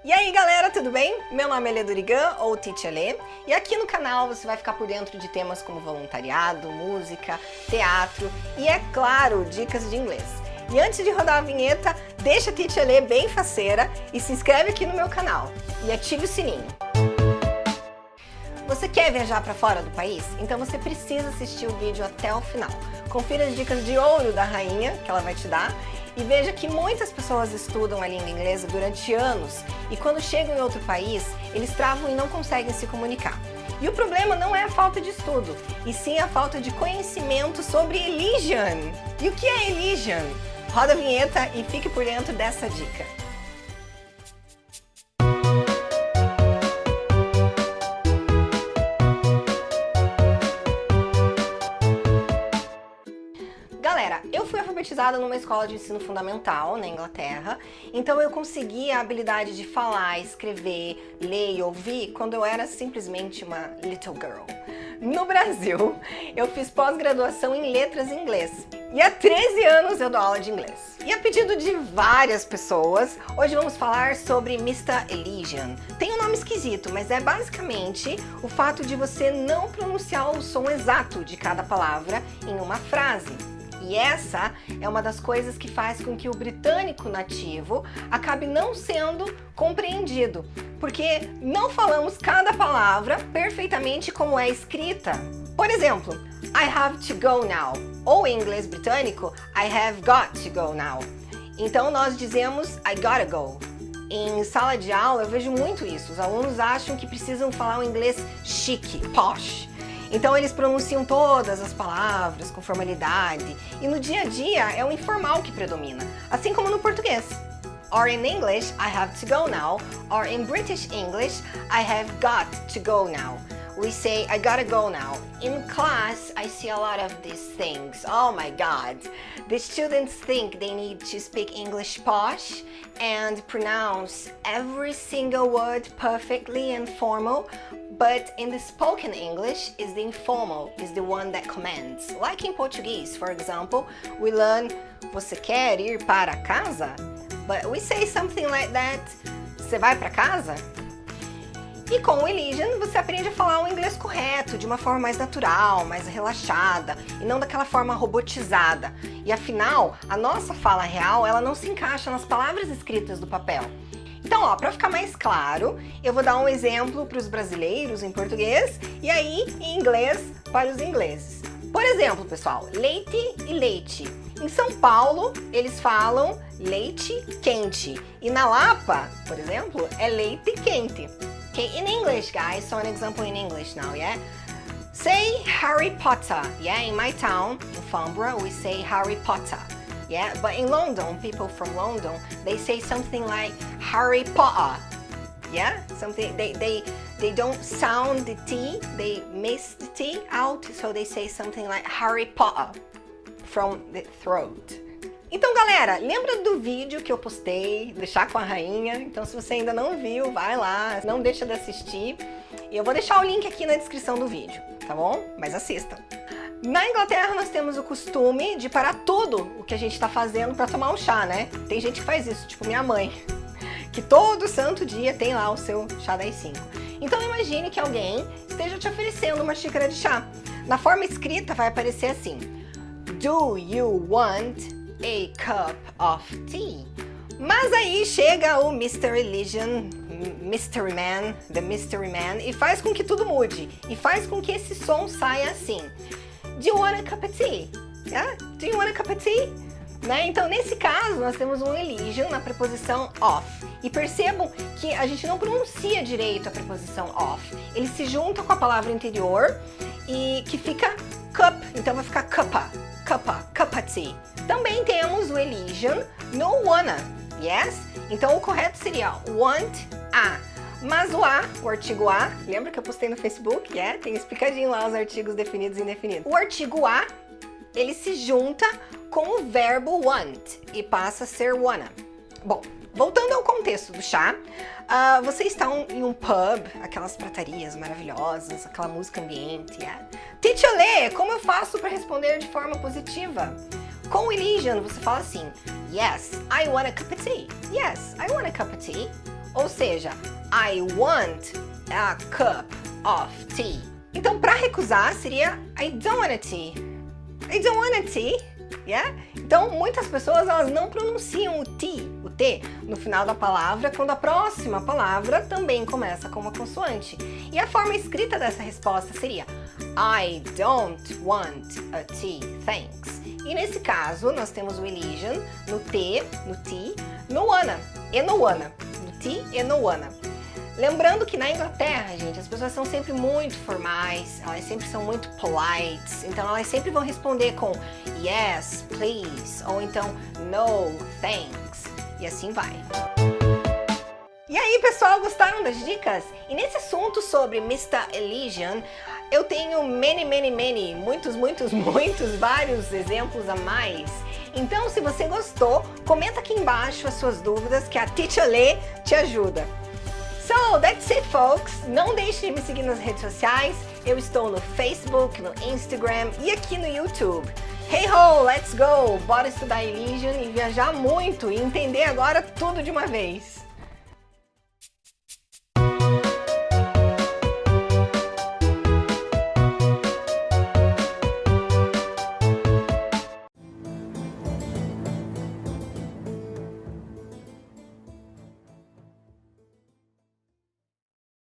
E aí galera, tudo bem? Meu nome é Lê Durigan, ou Teacher Lê, e aqui no canal você vai ficar por dentro de temas como voluntariado, música, teatro e, é claro, dicas de inglês. E antes de rodar a vinheta, deixa a Teacher Lê bem faceira e se inscreve aqui no meu canal e ative o sininho. Você quer viajar para fora do país? Então você precisa assistir o vídeo até o final. Confira as dicas de ouro da rainha que ela vai te dar e veja que muitas pessoas estudam a língua inglesa durante anos e quando chegam em outro país, eles travam e não conseguem se comunicar. E o problema não é a falta de estudo, e sim a falta de conhecimento sobre Elision. E o que é Elision? Roda a vinheta e fique por dentro dessa dica. Galera, eu fui alfabetizada numa escola de ensino fundamental na Inglaterra, então eu consegui a habilidade de falar, escrever, ler e ouvir quando eu era simplesmente uma little girl. No Brasil, eu fiz pós-graduação em letras em inglês e há 13 anos eu dou aula de inglês. E a pedido de várias pessoas, hoje vamos falar sobre Mr. Elision. Tem um nome esquisito, mas é basicamente o fato de você não pronunciar o som exato de cada palavra em uma frase. E essa é uma das coisas que faz com que o britânico nativo acabe não sendo compreendido, porque não falamos cada palavra perfeitamente como é escrita. Por exemplo, I have to go now, ou em inglês britânico, I have got to go now. Então nós dizemos I gotta go. Em sala de aula eu vejo muito isso, os alunos acham que precisam falar um inglês chique, posh. Então eles pronunciam todas as palavras com formalidade e no dia a dia é o informal que predomina, assim como no português. Or in English, I have to go now, or in British English, I have got to go now. We say, I gotta go now. In class, I see a lot of these things. Oh my God. The students think they need to speak English posh and pronounce every single word perfectly and formal, but in the spoken English, is the informal, is the one that commands. Like in Portuguese, for example, we learn, você quer ir para casa? But we say something like that, você vai para casa? E com o Elision, você aprende a falar o inglês correto, de uma forma mais natural, mais relaxada, e não daquela forma robotizada. E afinal, a nossa fala real, ela não se encaixa nas palavras escritas do papel. Então, ó, para ficar mais claro, eu vou dar um exemplo para os brasileiros em português e aí em inglês para os ingleses. Por exemplo, pessoal, leite e leite. Em São Paulo, eles falam leite quente. E na Lapa, por exemplo, é leite quente. Okay, in English, guys, so an example in English now, yeah? Say Harry Potter, yeah? In my town, in Farnborough, we say Harry Potter, yeah? But in London, people from London, they say something like Harry Potter, yeah? Something, they don't sound the T, they miss the T out, so they say something like Harry Potter from the throat. Então galera, lembra do vídeo que eu postei, do Chá com a Rainha? Então se você ainda não viu, vai lá, não deixa de assistir. E eu vou deixar o link aqui na descrição do vídeo, tá bom? Mas assistam. Na Inglaterra nós temos o costume de parar tudo o que a gente tá fazendo para tomar um chá, né? Tem gente que faz isso, tipo minha mãe, que todo santo dia tem lá o seu chá das 5. Então imagine que alguém esteja te oferecendo uma xícara de chá. Na forma escrita vai aparecer assim: Do you want a cup of tea? Mas aí chega o Mr. Elision, Mystery Man, the Mystery Man, e faz com que tudo mude. E faz com que esse som saia assim: Do you want a cup of tea? Yeah? Do you want a cup of tea? Né? Então nesse caso nós temos um Elision na preposição of. E percebam que a gente não pronuncia direito a preposição of. Ele se junta com a palavra anterior e que fica cup, então vai ficar cuppa, cuppa, cup of tea. Também temos o Elision no wanna, yes? Então o correto seria want a. Mas o a, o artigo a, lembra que eu postei no Facebook? Yeah, tem explicadinho lá os artigos definidos e indefinidos. O artigo a, ele se junta com o verbo want e passa a ser wanna. Bom, voltando ao contexto do chá, você está em um pub, aquelas pratarias maravilhosas, aquela música ambiente, yeah? Teacher Lê, como eu faço para responder de forma positiva? Com o Elision, você fala assim: Yes, I want a cup of tea. Yes, I want a cup of tea. Ou seja, I want a cup of tea. Então, para recusar seria I don't want a tea. I don't want a tea. Yeah? Então, muitas pessoas elas não pronunciam o T no final da palavra, quando a próxima palavra também começa com uma consoante. E a forma escrita dessa resposta seria I don't want a tea, thanks. E nesse caso, nós temos o elision no T, no wanna e no wanna. No T e no wanna. Lembrando que na Inglaterra, gente, as pessoas são sempre muito formais, elas sempre são muito polite, então elas sempre vão responder com yes, please, ou então no, thanks, e assim vai. E aí, pessoal, gostaram das dicas? E nesse assunto sobre Mr. Elision, eu tenho muitos, vários exemplos a mais. Então, se você gostou, comenta aqui embaixo as suas dúvidas que a Teacher Lê te ajuda. So, that's it, folks! Não deixe de me seguir nas redes sociais. Eu estou no Facebook, no Instagram e aqui no YouTube. Hey ho, let's go! Bora estudar Elision e viajar muito e entender agora tudo de uma vez!